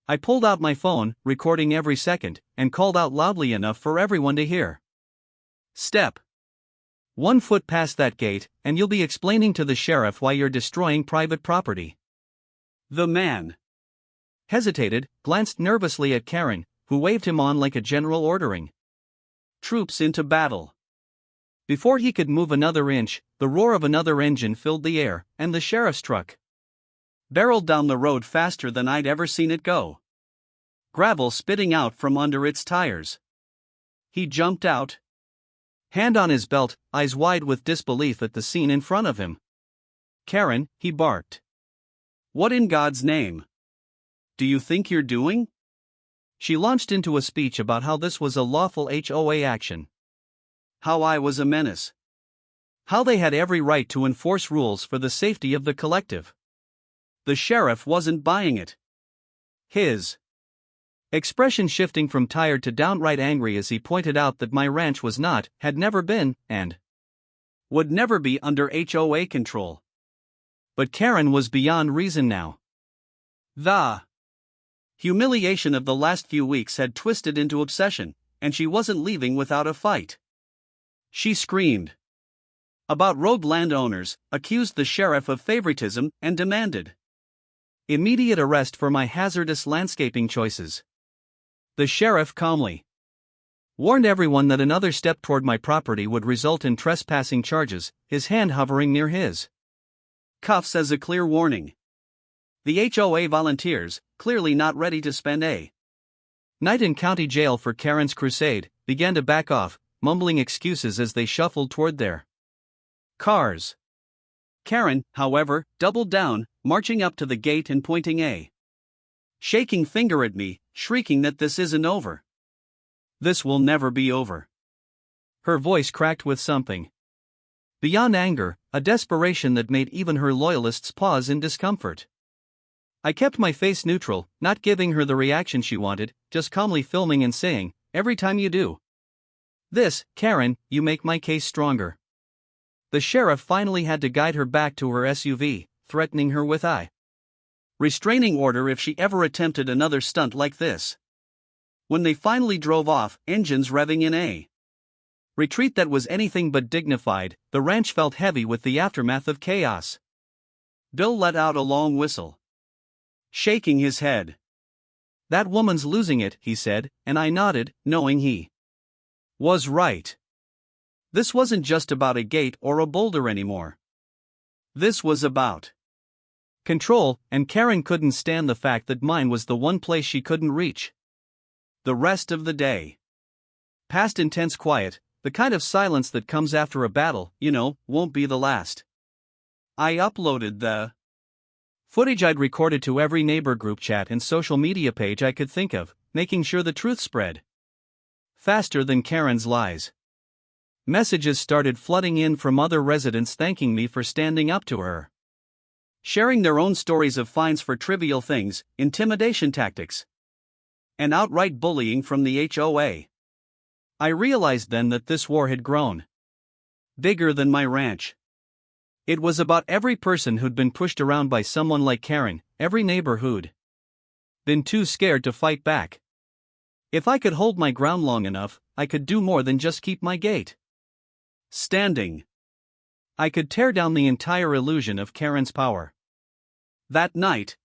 A: I pulled out my phone, recording every second, and called out loudly enough for everyone to hear. Step 1 foot past that gate, and you'll be explaining to the sheriff why you're destroying private property. The man hesitated, glanced nervously at Karen, who waved him on like a general ordering troops into battle. Before he could move another inch, the roar of another engine filled the air, and the sheriff's truck barreled down the road faster than I'd ever seen it go, gravel spitting out from under its tires. He jumped out, hand on his belt, eyes wide with disbelief at the scene in front of him. "Karen," he barked. "What in God's name do you think you're doing?" She launched into a speech about how this was a lawful HOA action, how I was a menace, how they had every right to enforce rules for the safety of the collective. The sheriff wasn't buying it. His expression shifting from tired to downright angry as he pointed out that my ranch was not, had never been, and would never be under HOA control. But Karen was beyond reason now. The humiliation of the last few weeks had twisted into obsession, and she wasn't leaving without a fight. She screamed about road landowners, accused the sheriff of favoritism, and demanded immediate arrest for my hazardous landscaping choices. The sheriff calmly warned everyone that another step toward my property would result in trespassing charges, his hand hovering near his cuffs as a clear warning. The HOA volunteers, clearly not ready to spend a night in county jail for Karen's crusade, began to back off, mumbling excuses as they shuffled toward their cars. Karen, however, doubled down, marching up to the gate and pointing a shaking finger at me, shrieking that this isn't over. This will never be over. Her voice cracked with something beyond anger, a desperation that made even her loyalists pause in discomfort. I kept my face neutral, not giving her the reaction she wanted, just calmly filming and saying, "Every time you do this, Karen, you make my case stronger." The sheriff finally had to guide her back to her SUV, threatening her with a restraining order if she ever attempted another stunt like this. When they finally drove off, engines revving in a retreat that was anything but dignified, the ranch felt heavy with the aftermath of chaos. Bill let out a long whistle, shaking his head. "That woman's losing it," he said, and I nodded, knowing he was right. This wasn't just about a gate or a boulder anymore. This was about control, and Karen couldn't stand the fact that mine was the one place she couldn't reach. The rest of the day passed in tense quiet, the kind of silence that comes after a battle, won't be the last. I uploaded the footage I'd recorded to every neighbor group chat and social media page I could think of, making sure the truth spread faster than Karen's lies. Messages started flooding in from other residents thanking me for standing up to her, sharing their own stories of fines for trivial things, intimidation tactics, and outright bullying from the HOA. I realized then that this war had grown bigger than my ranch. It was about every person who'd been pushed around by someone like Karen, every neighbor who'd been too scared to fight back. If I could hold my ground long enough, I could do more than just keep my gate standing. I could tear down the entire illusion of Karen's power. That night,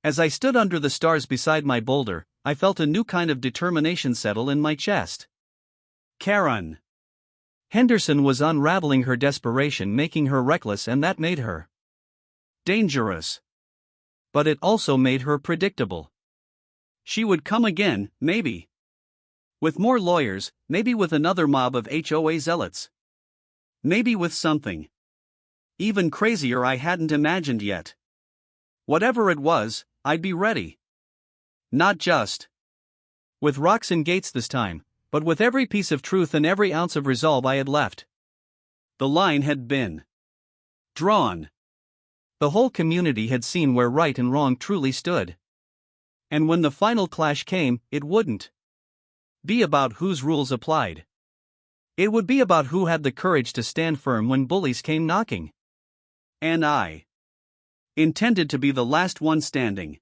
A: as I stood under the stars beside my boulder, I felt a new kind of determination settle in my chest. Karen Henderson was unraveling her desperation, making her reckless, and that made her dangerous. But it also made her predictable. She would come again, maybe with more lawyers, maybe with another mob of HOA zealots, maybe with something even crazier I hadn't imagined yet. Whatever it was, I'd be ready. Not just with rocks and gates this time, but with every piece of truth and every ounce of resolve I had left. The line had been drawn. The whole community had seen where right and wrong truly stood. And when the final clash came, it wouldn't be about whose rules applied. It would be about who had the courage to stand firm when bullies came knocking. And I intended to be the last one standing.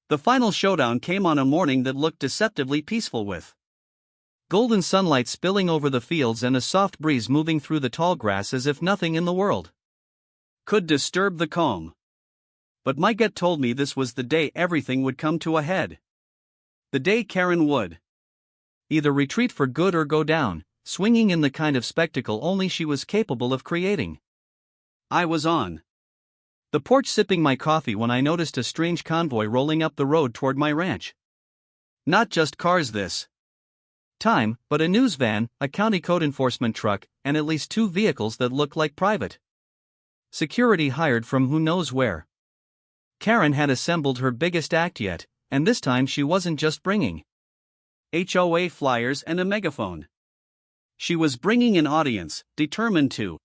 A: The final showdown came on a morning that looked deceptively peaceful, with golden sunlight spilling over the fields and a soft breeze moving through the tall grass as if nothing in the world could disturb the calm. But my gut told me this was the day everything would come to a head. The day Karen would either retreat for good or go down, swinging in the kind of spectacle only she was capable of creating. I was on the porch sipping my coffee when I noticed a strange convoy rolling up the road toward my ranch. Not just cars this time, but a news van, a county code enforcement truck, and at least 2 vehicles that looked like private security hired from who knows where. Karen had assembled her biggest act yet, and this time she wasn't just bringing HOA flyers and a megaphone. She was bringing an audience, determined to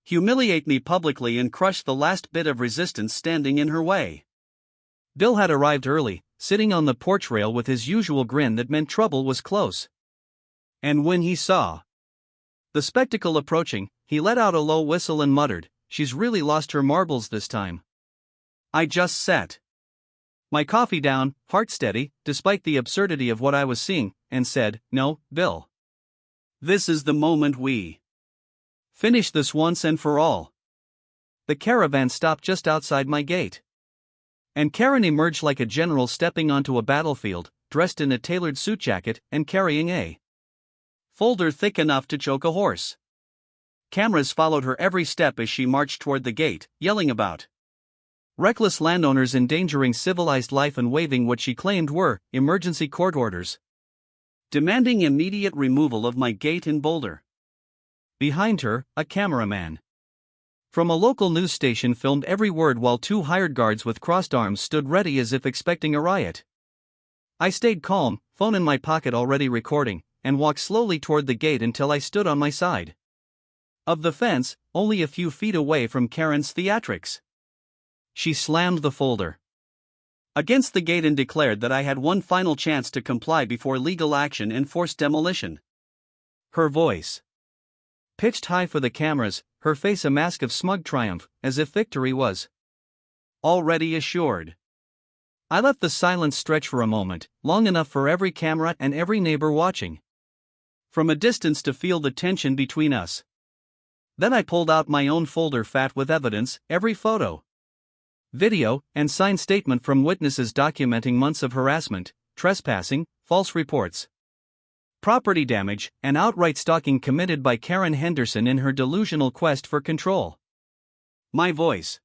A: humiliate me publicly and crush the last bit of resistance standing in her way. Bill had arrived early, sitting on the porch rail with his usual grin that meant trouble was close. And when he saw the spectacle approaching, he let out a low whistle and muttered, "She's really lost her marbles this time." I just set my coffee down, heart steady, despite the absurdity of what I was seeing, and said, "No, Bill. This is the moment we finish this once and for all." The caravan stopped just outside my gate. And Karen emerged like a general stepping onto a battlefield, dressed in a tailored suit jacket and carrying a folder thick enough to choke a horse. Cameras followed her every step as she marched toward the gate, yelling about reckless landowners endangering civilized life and waving what she claimed were emergency court orders, demanding immediate removal of my gate in Boulder. Behind her, a cameraman From a local news station filmed every word while two hired guards with crossed arms stood ready as if expecting a riot. I stayed calm, phone in my pocket already recording, and walked slowly toward the gate until I stood on my side of the fence, only a few feet away from Karen's theatrics. She slammed the folder against the gate and declared that I had one final chance to comply before legal action and forced demolition. Her voice pitched high for the cameras, her face a mask of smug triumph, as if victory was already assured. I let the silence stretch for a moment, long enough for every camera and every neighbor watching from a distance to feel the tension between us. Then I pulled out my own folder fat with evidence, every photo, video, and signed statement from witnesses documenting months of harassment, trespassing, false reports, property damage, and outright stalking committed by Karen Henderson in her delusional quest for control. My voice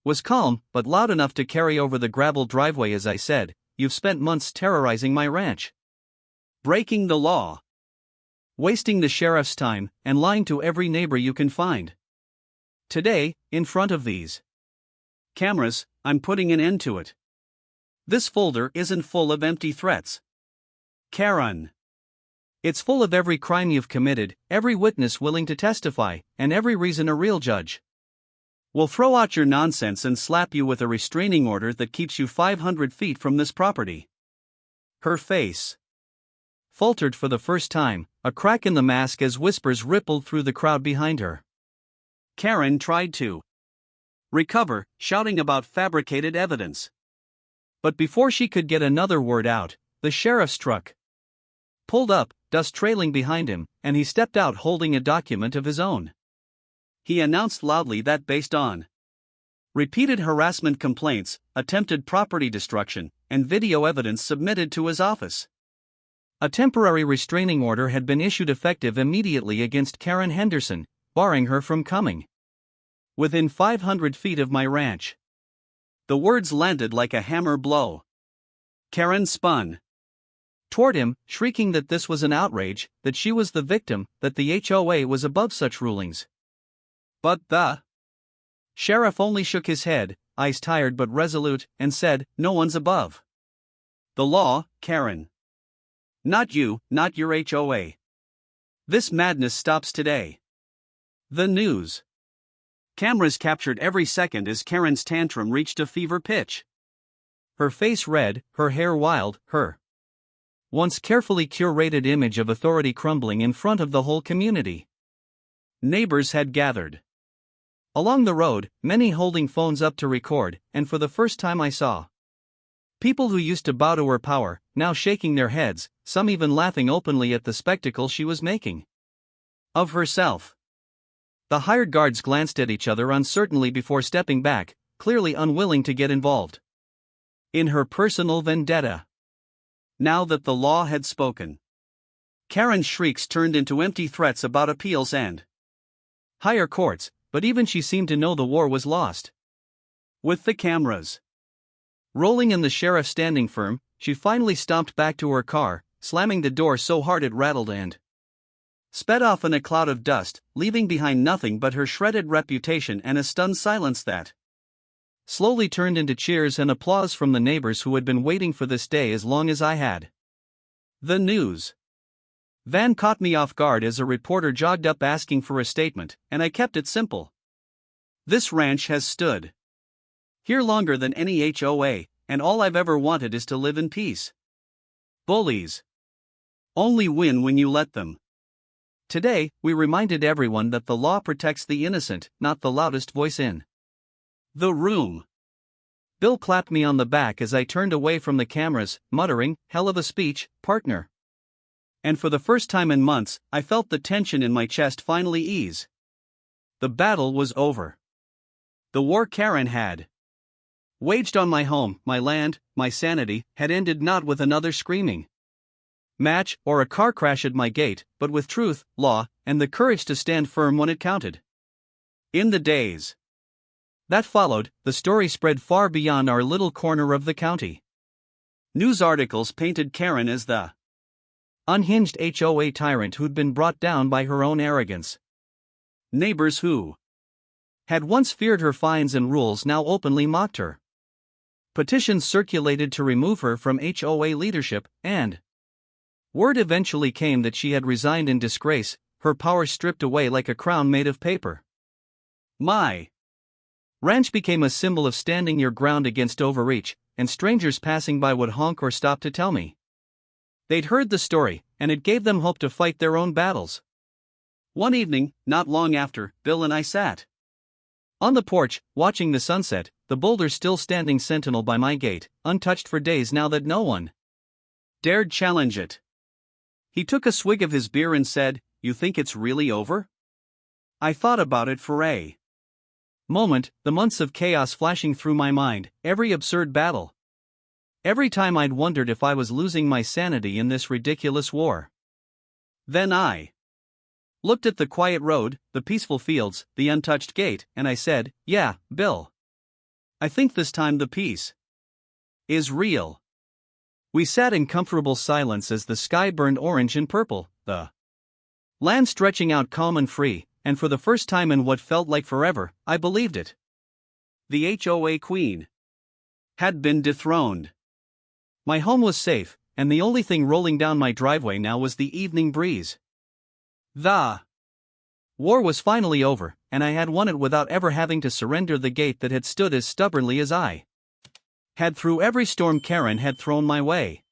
A: was calm, but loud enough to carry over the gravel driveway as I said, "You've spent months terrorizing my ranch, breaking the law, wasting the sheriff's time, and lying to every neighbor you can find. Today, in front of these cameras, I'm putting an end to it. This folder isn't full of empty threats, Karen. It's full of every crime you've committed, every witness willing to testify, and every reason a real judge will throw out your nonsense and slap you with a restraining order that keeps you 500 feet from this property." Her face faltered for the first time, a crack in the mask as whispers rippled through the crowd behind her. Karen tried to recover, shouting about fabricated evidence. But before she could get another word out, the sheriff's truck pulled up, dust trailing behind him, and he stepped out holding a document of his own. He announced loudly that based on repeated harassment complaints, attempted property destruction, and video evidence submitted to his office, a temporary restraining order had been issued effective immediately against Karen Henderson, barring her from coming within 500 feet of my ranch. The words landed like a hammer blow. Karen spun toward him, shrieking that this was an outrage, that she was the victim, that the HOA was above such rulings. But the sheriff only shook his head, eyes tired but resolute, and said, "No one's above the law, Karen. Not you, not your HOA. This madness stops today." The news cameras captured every second as Karen's tantrum reached a fever pitch. Her face red, her hair wild, her once carefully curated image of authority crumbling in front of the whole community. Neighbors had gathered along the road, many holding phones up to record, and for the first time I saw people who used to bow to her power, now shaking their heads, some even laughing openly at the spectacle she was making of herself. The hired guards glanced at each other uncertainly before stepping back, clearly unwilling to get involved in her personal vendetta. Now that the law had spoken, Karen's shrieks turned into empty threats about appeals and higher courts, but even she seemed to know the war was lost. With the cameras rolling and the sheriff standing firm, she finally stomped back to her car, slamming the door so hard it rattled and sped off in a cloud of dust, leaving behind nothing but her shredded reputation and a stunned silence that slowly turned into cheers and applause from the neighbors who had been waiting for this day as long as I had. The news van caught me off guard as a reporter jogged up asking for a statement, and I kept it simple. This ranch has stood here longer than any HOA, and all I've ever wanted is to live in peace. Bullies only win when you let them. Today, we reminded everyone that the law protects the innocent, not the loudest voice in the room. Bill clapped me on the back as I turned away from the cameras, muttering, "Hell of a speech, partner." And for the first time in months, I felt the tension in my chest finally ease. The battle was over. The war Karen had waged on my home, my land, my sanity, had ended not with another screaming match or a car crash at my gate, but with truth, law, and the courage to stand firm when it counted. In the days that followed, the story spread far beyond our little corner of the county. News articles painted Karen as the unhinged HOA tyrant who'd been brought down by her own arrogance. Neighbors who had once feared her fines and rules now openly mocked her. Petitions circulated to remove her from HOA leadership, and word eventually came that she had resigned in disgrace, her power stripped away like a crown made of paper. My ranch became a symbol of standing your ground against overreach, and strangers passing by would honk or stop to tell me they'd heard the story, and it gave them hope to fight their own battles. One evening, not long after, Bill and I sat on the porch, watching the sunset, the Boulder still standing sentinel by my gate, untouched for days now that no one dared challenge it. He took a swig of his beer and said, "You think it's really over?" I thought about it for a moment, the months of chaos flashing through my mind, every absurd battle. Every time I'd wondered if I was losing my sanity in this ridiculous war. Then I looked at the quiet road, the peaceful fields, the untouched gate, and I said, "Yeah, Bill. I think this time the peace is real." We sat in comfortable silence as the sky burned orange and purple, the land stretching out calm and free, and for the first time in what felt like forever, I believed it. The HOA queen had been dethroned. My home was safe, and the only thing rolling down my driveway now was the evening breeze. The war was finally over, and I had won it without ever having to surrender the gate that had stood as stubbornly as I had through every storm Karen had thrown my way.